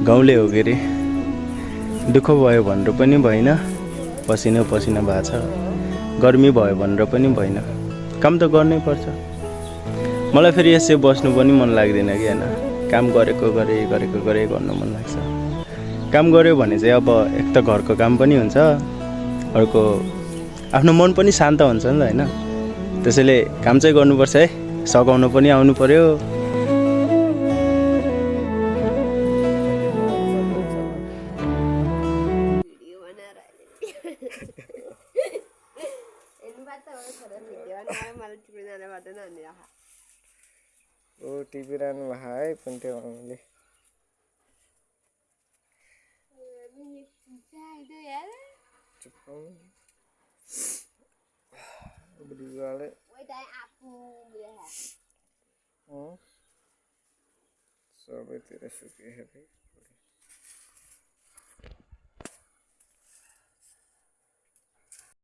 गाउँले हो के अरे दुःख भयो भनेर पनि भएन पसिना पसिना भएको छ गर्मी भयो भनेर पनि भएन काम त गर्नै पर्छ मलाई फेरि यसै बस्नु पनि मन लाग्दैन कि हैन काम गरेको गरे गर्नु मन लाग्छ काम गर्यो भने चाहिँ अब एक त घरको काम पनि हुन्छ अर्को आफ्नो मन पनि शान्त हुन्छ नि त हैन त्यसैले काम चाहिँ गर्नुपर्छ है सघाउनु पनि आउनु पर्यो ओ टिपिरहनु भएको है पुन्टे मामुले सबैतिर सुके